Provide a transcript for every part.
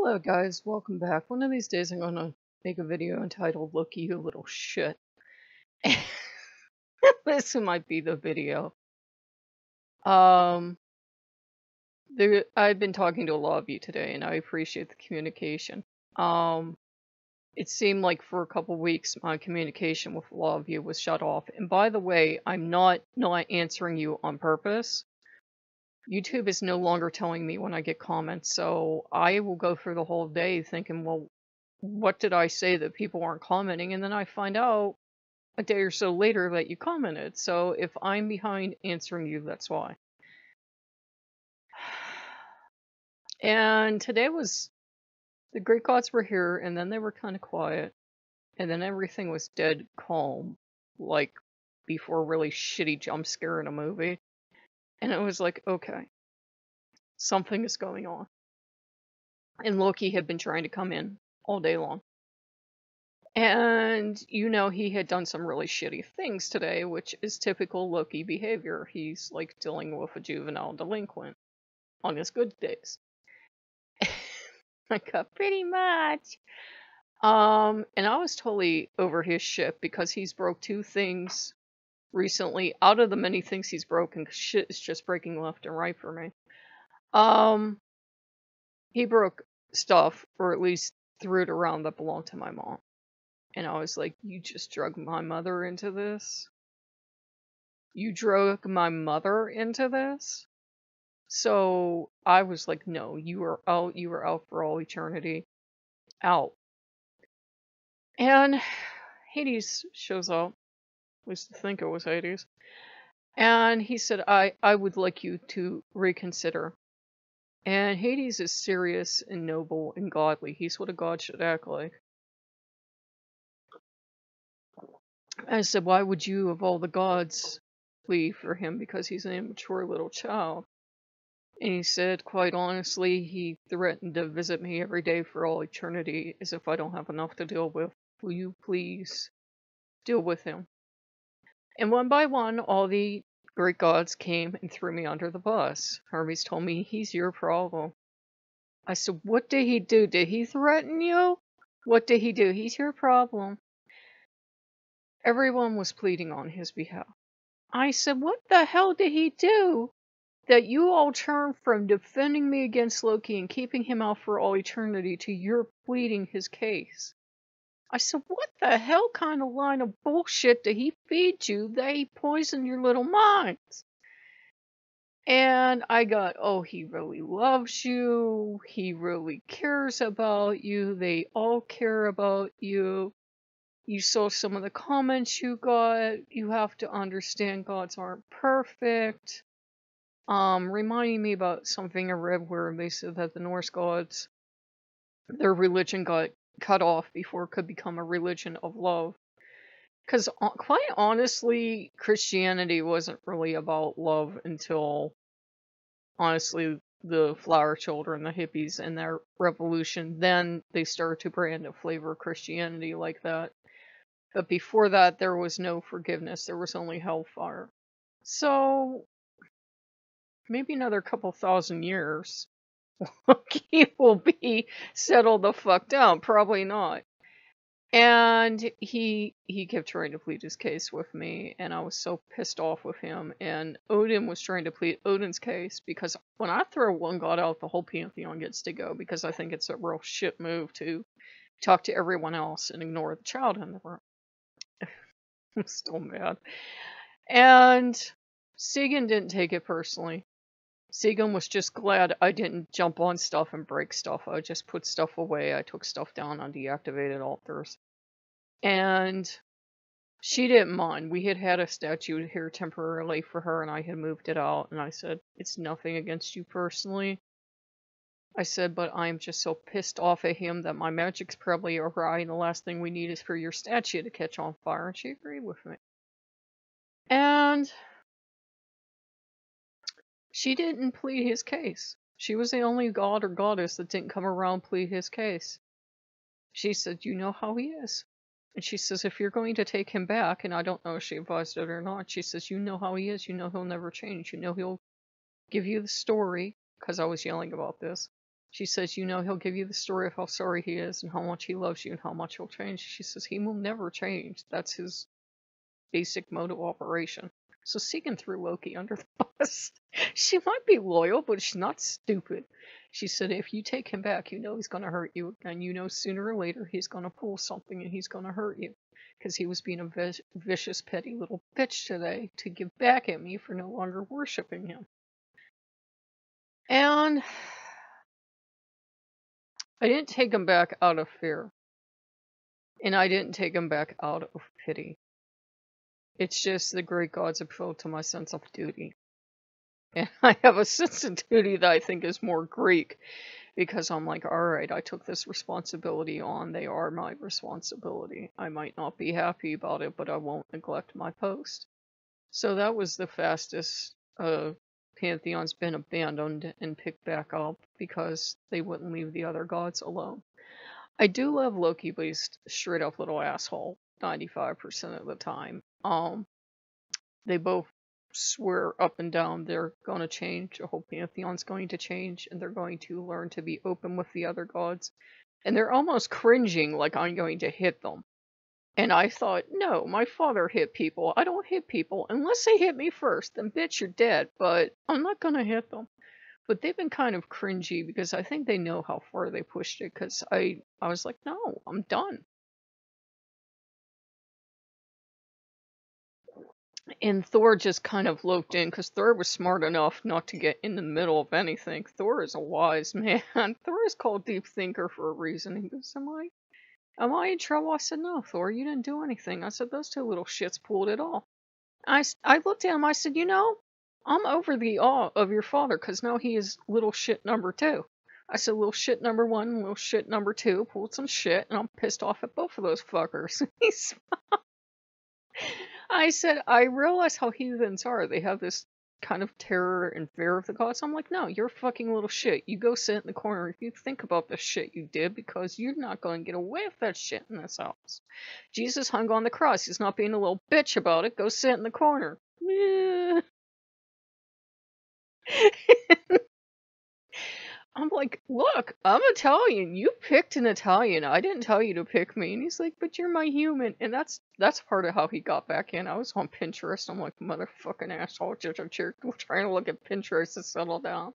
Hello guys, welcome back. One of these days I'm gonna make a video entitled Loki, you little shit. This might be the video. Um, I've been talking to a lot of you today and I appreciate the communication. Um, it seemed like for a couple weeks my communication with a lot of you was shut off. And by the way, I'm not answering you on purpose. YouTube is no longer telling me when I get comments, so I will go through the whole day thinking, well, what did I say that people aren't commenting? And then I find out a day or so later that you commented. So if I'm behind answering you, that's why. And today was, the Great Gods were here, and then they were kind of quiet, and then everything was dead calm, like before a really shitty jump scare in a movie. And it was like, okay, something is going on. And Loki had been trying to come in all day long. And, he had done some really shitty things today, which is typical Loki behavior. He's like dealing with a juvenile delinquent on his good days. Like, pretty much. And I was totally over his shit because he's broke two things recently. Out of the many things he's broken, shit is just breaking left and right for me. He broke stuff, or at least threw it around that belonged to my mom. And I was like, you just drug my mother into this? You drug my mother into this? So I was like, no, you are out for all eternity. Out. And Hades shows up. At least I think it was Hades. And he said, I would like you to reconsider. And Hades is serious and noble and godly. He's what a god should act like. I said, why would you, of all the gods, plead for him? Because he's an immature little child. And he said, quite honestly, he threatened to visit me every day for all eternity, as if I don't have enough to deal with. Will you please deal with him? And one by one, all the great gods came and threw me under the bus. Hermes told me, he's your problem. I said, what did he do? Did he threaten you? What did he do? He's your problem. Everyone was pleading on his behalf. I said, what the hell did he do that you all turn from defending me against Loki and keeping him out for all eternity to your pleading his case? I said, what the hell kind of line of bullshit did he feed you that he poisoned your little minds? And I got, oh, he really loves you. He really cares about you. They all care about you. You saw some of the comments you got. You have to understand gods aren't perfect. Reminding me about something I read where they said that the Norse gods, their religion got cut off before it could become a religion of love. Because quite honestly, Christianity wasn't really about love until, honestly, the flower children, the hippies, and their revolution. Then they started to brand a flavor of Christianity like that. But before that, there was no forgiveness. There was only hellfire. So, maybe another couple thousand years, Loki will be settled the fuck down. Probably not. And he kept trying to plead his case with me, and I was so pissed off with him. And Odin was trying to plead Odin's case, because when I throw one god out, the whole pantheon gets to go, because I think it's a real shit move to talk to everyone else and ignore the child in the room. I'm still mad. And Segan didn't take it personally. Segan was just glad I didn't jump on stuff and break stuff. I just put stuff away. I took stuff down on deactivated altars. And she didn't mind. We had had a statue here temporarily for her, and I had moved it out. And I said, it's nothing against you personally. I said, but I'm just so pissed off at him that my magic's probably awry, and the last thing we need is for your statue to catch on fire. And she agreed with me. And she didn't plead his case. She was the only god or goddess that didn't come around and plead his case. She said, you know how he is. And she says, if you're going to take him back, and I don't know if she advised it or not, she says, you know how he is. You know he'll never change. You know he'll give you the story, because I was yelling about this. She says, you know, he'll give you the story of how sorry he is and how much he loves you and how much he'll change. She says, he will never change. That's his basic mode of operation. So Segan threw Loki under the bus. She might be loyal, but she's not stupid. She said, if you take him back, you know he's going to hurt you. And you know sooner or later he's going to pull something and he's going to hurt you. Because he was being a vicious, petty little bitch today to give back at me for no longer worshipping him. And I didn't take him back out of fear. And I didn't take him back out of pity. It's just the great gods appeal to my sense of duty. And I have a sense of duty that I think is more Greek. Because I'm like, alright, I took this responsibility on. They are my responsibility. I might not be happy about it, but I won't neglect my post. So that was the fastest Pantheon's been abandoned and picked back up because they wouldn't leave the other gods alone. I do love Loki, but he's straight up little asshole 95% of the time. They both swear up and down they're going to change. The whole Pantheon's going to change, and they're going to learn to be open with the other gods. And they're almost cringing like I'm going to hit them. And I thought, no, my father hit people. I don't hit people unless they hit me first. Then bitch, you're dead. But I'm not going to hit them. But they've been kind of cringy because I think they know how far they pushed it. Because I was like, no, I'm done. And Thor just kind of loped in because Thor was smart enough not to get in the middle of anything. Thor is a wise man. Thor is called Deep Thinker for a reason. He goes, Am I in trouble? I said, no, Thor, you didn't do anything. I said, those two little shits pulled it all. I looked at him, I said, you know, I'm over the awe of your father, because now he is little shit number 2. I said, little shit number 1, little shit number 2, pulled some shit, and I'm pissed off at both of those fuckers. I said, I realize how heathens are. They have this kind of terror and fear of the gods. I'm like, no, you're a fucking little shit. You go sit in the corner if you think about the shit you did, because you're not going to get away with that shit in this house. Jesus hung on the cross. He's not being a little bitch about it. Go sit in the corner. I'm like, look, I'm Italian. You picked an Italian. I didn't tell you to pick me. And he's like, but you're my human. And that's part of how he got back in. I was on Pinterest. I'm like, motherfucking asshole. Trying to look at Pinterest to settle down.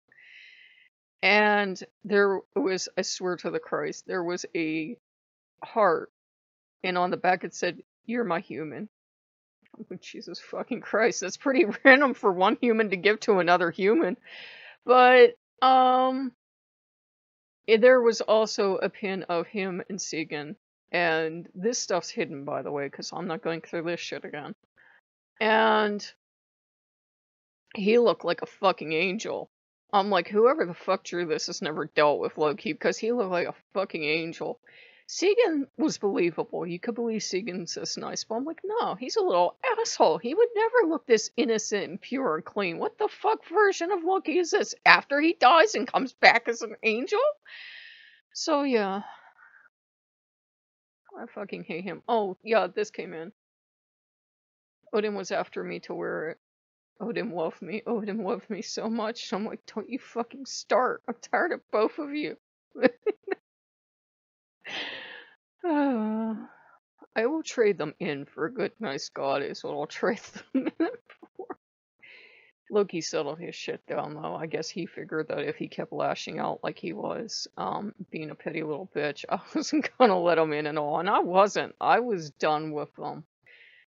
And there was, I swear to the Christ, there was a heart. And on the back it said, you're my human. I'm like, Jesus fucking Christ. That's pretty random for one human to give to another human. But, there was also a pin of him and Segan. And this stuff's hidden, by the way, because I'm not going through this shit again. And he looked like a fucking angel. I'm like, whoever the fuck drew this has never dealt with Loki, because he looked like a fucking angel. Segan was believable. You could believe Segan's this nice, but I'm like, no, he's a little asshole. He would never look this innocent and pure and clean. What the fuck version of Loki is this? After he dies and comes back as an angel? So, yeah. I fucking hate him. Oh, yeah, this came in. Odin was after me to wear it. Odin loved me. Odin loved me so much. I'm like, don't you fucking start. I'm tired of both of you. I will trade them in for a good, nice god is what I'll trade them in for. Loki settled his shit down, though. I guess he figured that if he kept lashing out like he was, being a petty little bitch, I wasn't gonna let him in at all. And I wasn't. I was done with them.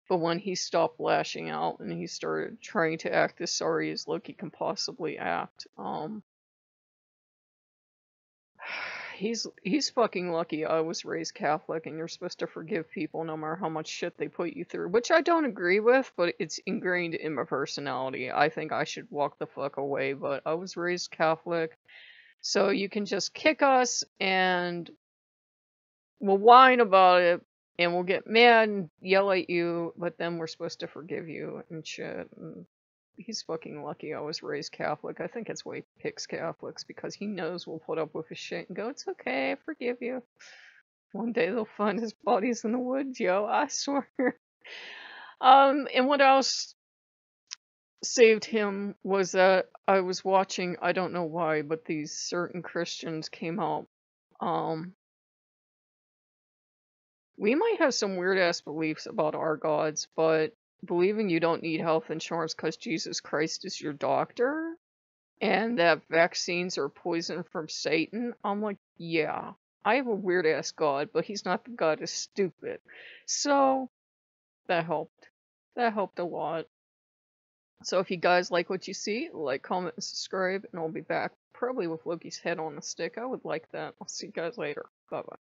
But when he stopped lashing out and he started trying to act as sorry as Loki can possibly act, he's fucking lucky I was raised Catholic and you're supposed to forgive people no matter how much shit they put you through, which I don't agree with, but it's ingrained in my personality. I think I should walk the fuck away, but I was raised Catholic, so you can just kick us and we'll whine about it and we'll get mad and yell at you, but then we're supposed to forgive you and shit. And he's fucking lucky I was raised Catholic. I think that's why he picks Catholics, because he knows we'll put up with his shit and go, it's okay, I forgive you. One day they'll find his bodies in the woods, yo, I swear. And what else? saved him was that I was watching, I don't know why, but these certain Christians came out. We might have some weird ass beliefs about our gods, but believing you don't need health insurance because Jesus Christ is your doctor and that vaccines are poison from Satan, I'm like, yeah, I have a weird ass god, but he's not the god is stupid. So that helped. That helped a lot. So if you guys like what you see, like, comment, and subscribe, and I'll be back probably with Loki's head on the stick. I would like that. I'll see you guys later. Bye bye.